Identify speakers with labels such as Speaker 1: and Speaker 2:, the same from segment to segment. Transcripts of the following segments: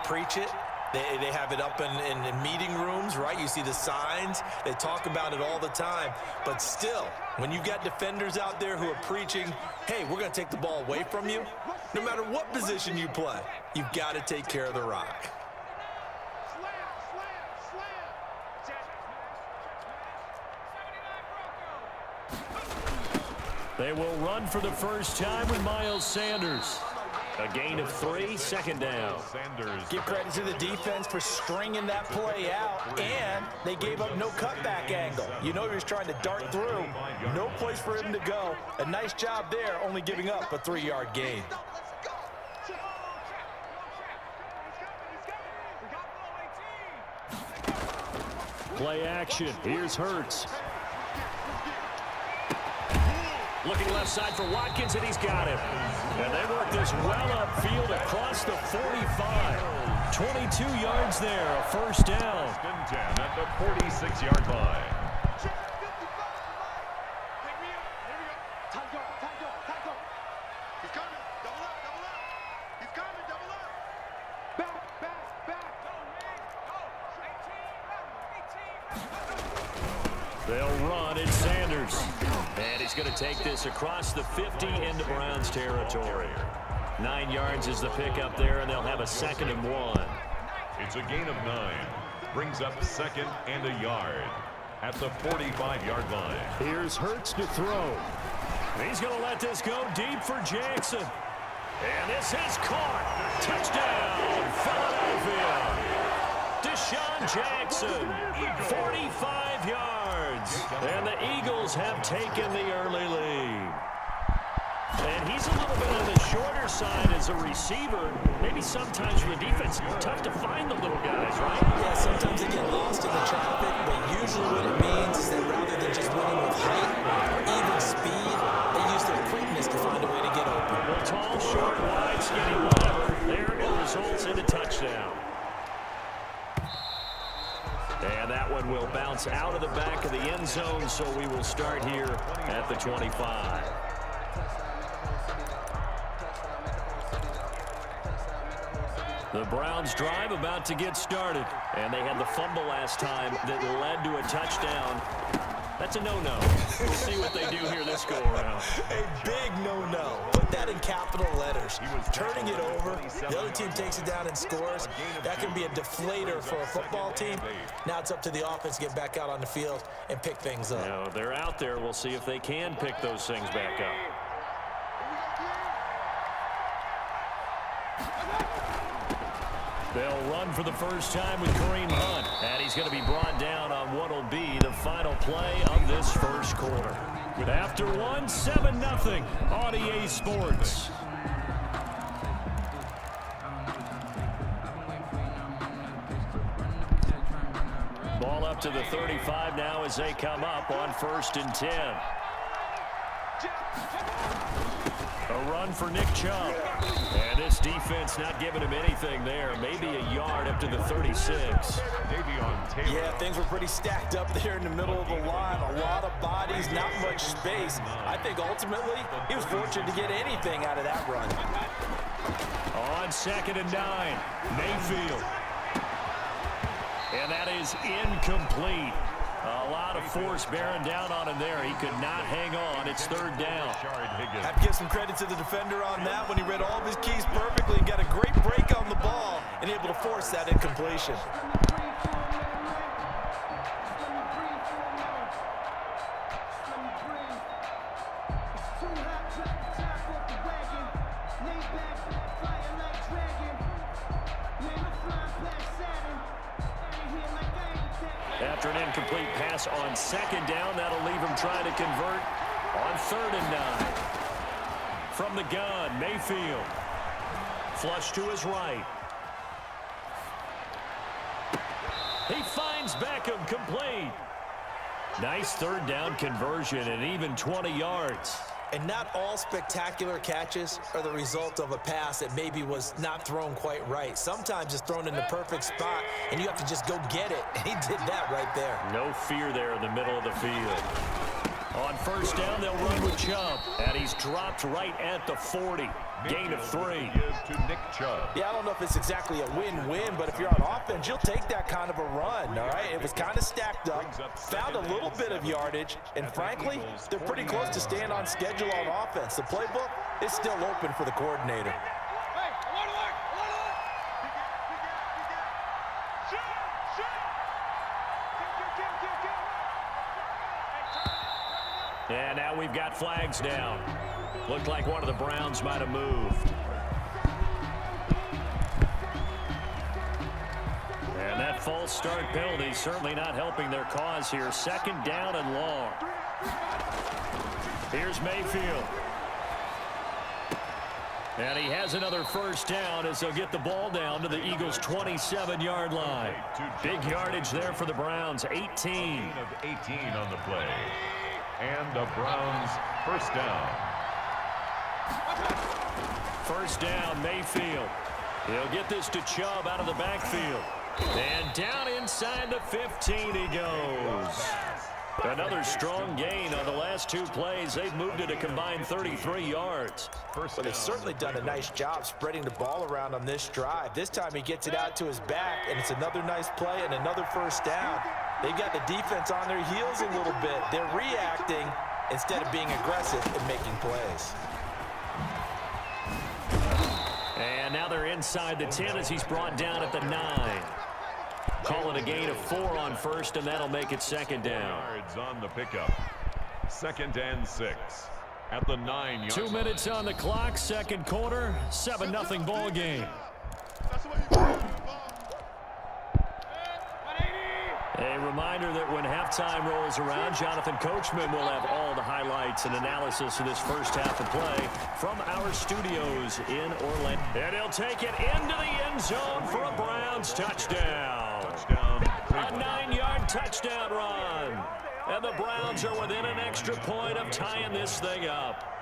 Speaker 1: preach it. They have it up in meeting rooms, right? You see the signs. They talk about it all the time. But still, when you've got defenders out there who are preaching, hey, we're going to take the ball away from you, no matter what position you play, you've got to take care of the rock.
Speaker 2: They will run for the first time with Miles Sanders. A gain of 3, second down.
Speaker 1: Give credit to the defense for stringing that play out, and they gave up no cutback angle. You know he was trying to dart through. No place for him to go. A nice job there, only giving up a 3-yard gain.
Speaker 2: Play action. Here's Hurts. Looking left side for Watkins, and he's got him. And they work this well upfield across the 45. 22 yards there, a first down.
Speaker 3: 10 at the 46-yard line.
Speaker 2: They'll run. It's Sanders. And he's going to take this across the 50 into Browns territory. 9 yards is the pickup there, and they'll have a 2nd and 1.
Speaker 3: It's a gain of 9. Brings up 2nd and a yard at the 45-yard line.
Speaker 2: Here's Hurts to throw. He's going to let this go deep for Jackson. And this is caught. Touchdown, Philadelphia. Deshaun Jackson, 45 yards. And the Eagles have taken the early lead. And he's a little bit on the shorter side as a receiver. Maybe sometimes for the defense, tough to find the little guys, right?
Speaker 1: Yeah, sometimes they get lost in the traffic, but usually what it means is that rather than just winning with height or even speed, they use their quickness to find a way to get open.
Speaker 2: Well, tall, short, wide, skinny, whatever. There it results in a touchdown. And that one will bounce out of the back of the end zone, so we will start here at the 25. The Browns drive about to get started, and they had the fumble last time that led to a touchdown. That's a no-no. We'll see what they do here this go-around.
Speaker 1: A big no-no. Put that in capital letters. Turning it over, the other team takes it down and scores. That can be a deflator for a football team. Now it's up to the offense to get back out on the field and pick things up.
Speaker 2: Now, they're out there. We'll see if they can pick those things back up. They'll run for the first time with Kareem Hunt. And he's going to be brought down on what will be the final play of this first quarter. After one, 7-0 on EA Sports. Ball up to the 35 now as they come up on 1st and 10. A run for Nick Chubb. And this defense not giving him anything there. Maybe a yard up to the 36.
Speaker 1: Yeah, things were pretty stacked up there in the middle of the line. A lot of bodies, not much space. I think ultimately he was fortunate to get anything out of that run.
Speaker 2: On 2nd and 9, Mayfield. And that is incomplete. A lot of force bearing down on him there. He could not hang on. It's 3rd down.
Speaker 1: Have to give some credit to the defender on that when he read all of his keys perfectly and got a great break on the ball and able to force that incompletion.
Speaker 2: After an incomplete pass on 2nd down, that'll leave him trying to convert on 3rd and 9. From the gun, Mayfield. Flush to his right. He finds Beckham, complete. Nice 3rd down conversion and even 20 yards.
Speaker 1: And not all spectacular catches are the result of a pass that maybe was not thrown quite right. Sometimes it's thrown in the perfect spot, and you have to just go get it. And he did that right there.
Speaker 2: No fear there in the middle of the field. On first down, they'll run with Chubb. And he's dropped right at the 40. Gain of 3.
Speaker 3: To Nick Chubb.
Speaker 1: Yeah, I don't know if it's exactly a win-win, but if you're on offense, you'll take that kind of a run, all right? It was kind of stacked up, found a little bit of yardage, and frankly, they're pretty close to staying on schedule on offense. The playbook is still open for the coordinator.
Speaker 2: And now we've got flags down. Looked like one of the Browns might have moved. And that false start penalty certainly not helping their cause here. Second down and long. Here's Mayfield. And he has another first down as they'll get the ball down to the Eagles' 27-yard line. Big yardage there for the Browns, 18.
Speaker 3: Of 18 on the play. And the Browns first down.
Speaker 2: First down, Mayfield. He'll get this to Chubb out of the backfield. And down inside the 15 he goes. Another strong gain on the last 2 plays. They've moved it a combined 33 yards.
Speaker 1: But they've certainly done a nice job spreading the ball around on this drive. This time he gets it out to his back, and it's another nice play and another first down. They've got the defense on their heels a little bit. They're reacting instead of being aggressive and making plays.
Speaker 2: And now they're inside the 10 as he's brought down at the 9. Call it a gain of 4 on first, and that'll make it second down.
Speaker 3: Yards on the pickup. 2nd and 6 at the 9-yard
Speaker 2: 2 minutes on the clock, second quarter, 7-0 ball game. A reminder that when halftime rolls around, Jonathan Coachman will have all the highlights and analysis of this first half of play from our studios in Orlando. And he'll take it into the end zone for a Browns touchdown. A 9-yard touchdown run. And the Browns are within an extra point of tying this thing up.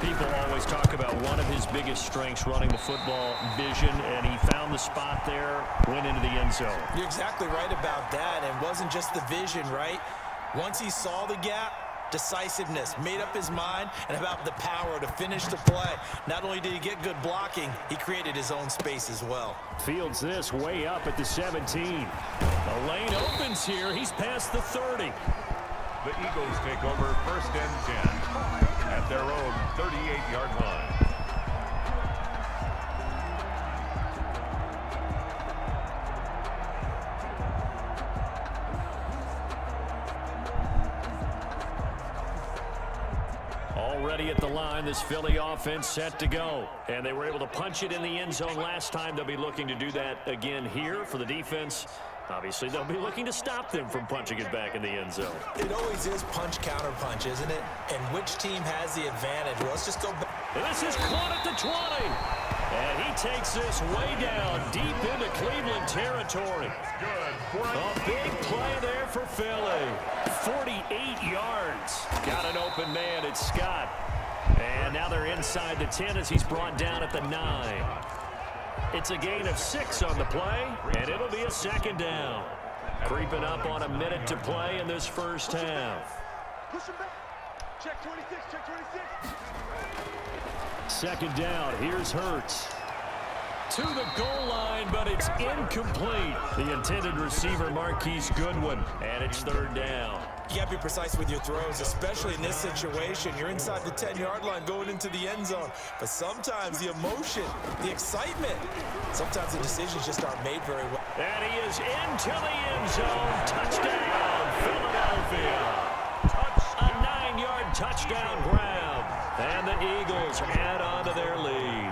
Speaker 2: People always talk about one of his biggest strengths running the football, vision, and he found the spot there, went into the end zone.
Speaker 1: You're exactly right about that, and it wasn't just the vision, right? Once he saw the gap, decisiveness, made up his mind, and about the power to finish the play. Not only did he get good blocking, he created his own space as well.
Speaker 2: Fields this way up at the 17. The lane opens here. He's past the 30.
Speaker 3: The Eagles take over 1st and 10 at their own 38-yard line.
Speaker 2: Already at the line, this Philly offense set to go. And they were able to punch it in the end zone last time. They'll be looking to do that again here for the defense. Obviously, they'll be looking to stop them from punching it back in the end zone.
Speaker 1: It always is punch-counter-punch, isn't it? And which team has the advantage? Well, let's just go back.
Speaker 2: And this is caught at the 20. And he takes this way down deep into Cleveland territory. A big play there for Philly. 48 yards. Got an open man. It's Scott. And now they're inside the 10 as he's brought down at the 9. It's a gain of 6 on the play, and it'll be a second down. Creeping up on a minute to play in this first half.
Speaker 4: Push him back. Check 26, check 26.
Speaker 2: Second down, here's Hurts. To the goal line, but it's incomplete. The intended receiver, Marquise Goodwin, and it's third down.
Speaker 1: You got to be precise with your throws, especially in this situation. You're inside the 10-yard line going into the end zone. But sometimes the emotion, the excitement, sometimes the decisions just aren't made very well.
Speaker 2: And he is into the end zone. Touchdown, Philadelphia. A 9-yard touchdown grab. And the Eagles add on to their lead.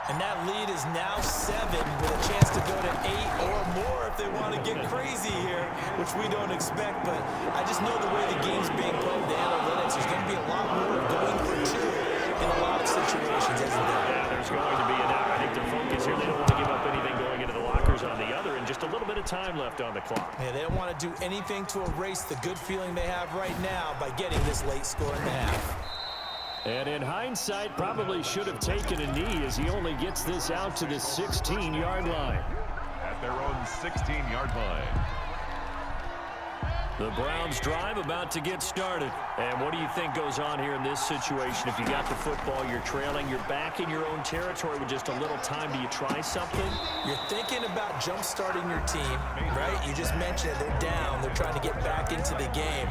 Speaker 1: And that lead is now 7 with a chance to go to 8 or more if they want to get crazy here, which we don't expect. But I just know the way the game's being played, the analytics, there's going to be a lot more going for 2 in a lot of situations, isn't there?
Speaker 2: Yeah, there's going to be enough. I think their focus here, they don't want to give up anything going into the lockers on the other, and just a little bit of time left on the clock.
Speaker 1: Yeah, they don't want to do anything to erase the good feeling they have right now by getting this late score in the half.
Speaker 2: And in hindsight, probably should have taken a knee as he only gets this out to the 16-yard line.
Speaker 3: At their own 16-yard line.
Speaker 2: The Browns drive about to get started. And what do you think goes on here in this situation? If you got the football, you're trailing, you're back in your own territory with just a little time. Do you try something?
Speaker 1: You're thinking about jump-starting your team, right? You just mentioned it. They're down. They're trying to get back into the game.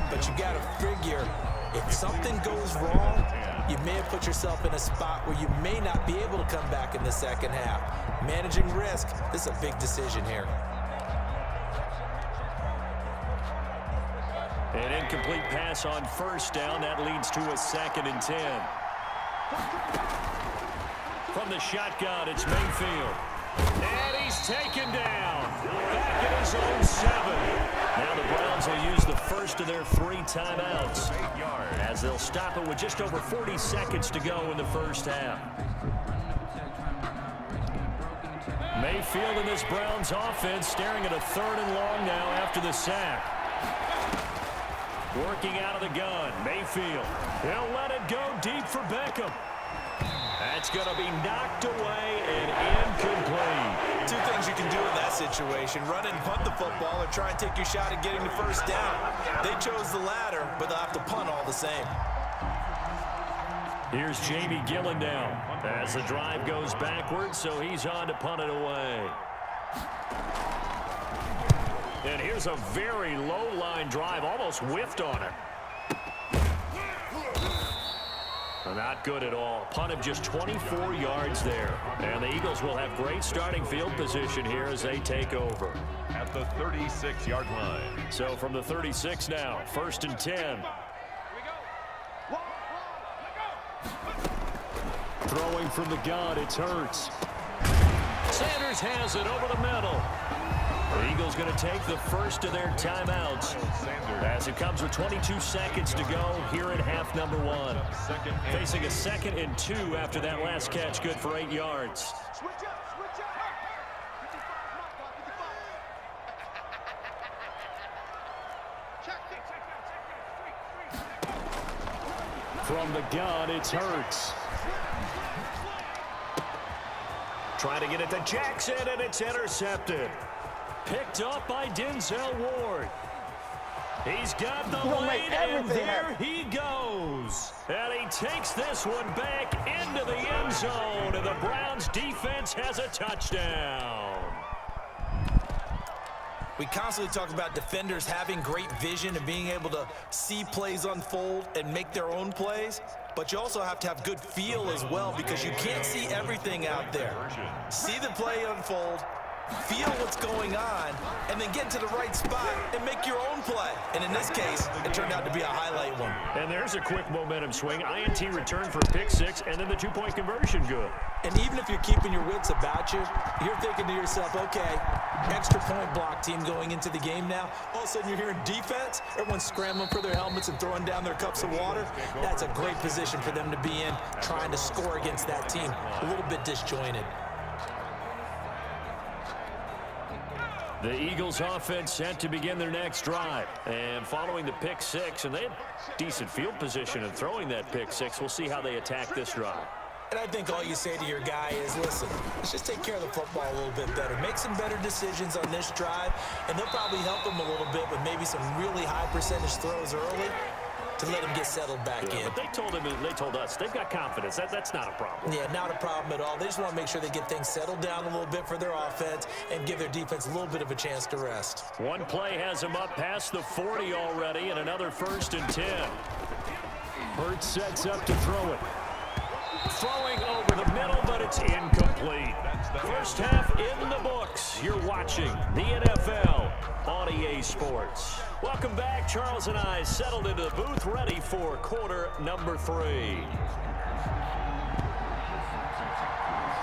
Speaker 1: But you got to figure, if something goes wrong, you may have put yourself in a spot where you may not be able to come back in the second half. Managing risk, this is a big decision here.
Speaker 2: An incomplete pass on first down. That leads to a 2nd and 10. From the shotgun, it's Mayfield. And he's taken down. Back at his own 7. Now the Browns will use the first of their 3 timeouts, as they'll stop it with just over 40 seconds to go in the first half. Mayfield and this Browns offense staring at a 3rd and long now after the sack. Working out of the gun, Mayfield. He'll let it go deep for Beckham. That's going to be knocked away and incomplete.
Speaker 1: 2 things you can do in that situation: run and punt the football, or try and take your shot at getting the first down. They chose the latter, but they'll have to punt all the same.
Speaker 2: Here's Jamie Gillen now as the drive goes backwards, so he's on to punt it away. And here's a very low-line drive, almost whiffed on it. Not good at all. Punt of just 24 yards there. And the Eagles will have great starting field position here as they take over.
Speaker 3: At the 36-yard line.
Speaker 2: So from the 36 now, 1st and 10. Throwing from the gun, it's Hurts. Sanders has it over the middle. The Eagles going to take the first of their timeouts as it comes with 22 seconds to go here in half number 1. Facing a 2nd and 2 after that last catch, good for 8 yards. From the gun, it's Hurts. Trying to get it to Jackson, and it's intercepted. Picked up by Denzel Ward. He's got the lead, and there he goes. And he takes this one back into the end zone, and the Browns defense has a touchdown.
Speaker 1: We constantly talk about defenders having great vision and being able to see plays unfold and make their own plays. But you also have to have good feel as well, because you can't see everything out there. See the play unfold, feel what's going on, and then get to the right spot and make your own play. And in this case, it turned out to be a highlight one.
Speaker 2: And there's a quick momentum swing. INT return for pick 6, and then the 2-point conversion good.
Speaker 1: And even if you're keeping your wits about you, you're thinking to yourself, okay, extra point block team going into the game now. All of a sudden you're hearing defense, everyone's scrambling for their helmets and throwing down their cups of water. That's a great position for them to be in, trying to score against that team. A little bit disjointed.
Speaker 2: The Eagles offense set to begin their next drive. And following the pick 6, and they had decent field position in throwing that pick 6. We'll see how they attack this drive.
Speaker 1: And I think all you say to your guy is, listen, let's just take care of the football a little bit better. Make some better decisions on this drive, and they'll probably help him a little bit with maybe some really high percentage throws early to let him get settled back in.
Speaker 2: But they told us they've got confidence. That's not a problem.
Speaker 1: Yeah, not a problem at all. They just want to make sure they get things settled down a little bit for their offense and give their defense a little bit of a chance to rest.
Speaker 2: One play has them up past the 40 already, and another 1st and 10. Hurts sets up to throw it. Throwing over the middle, but it's incomplete. First half in the books. You're watching the NFL on EA Sports. Welcome back. Charles and I settled into the booth, ready for quarter number 3.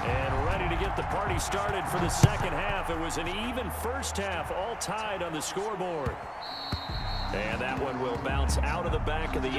Speaker 2: And ready to get the party started for the second half. It was an even first half, all tied on the scoreboard. And that one will bounce out of the back of the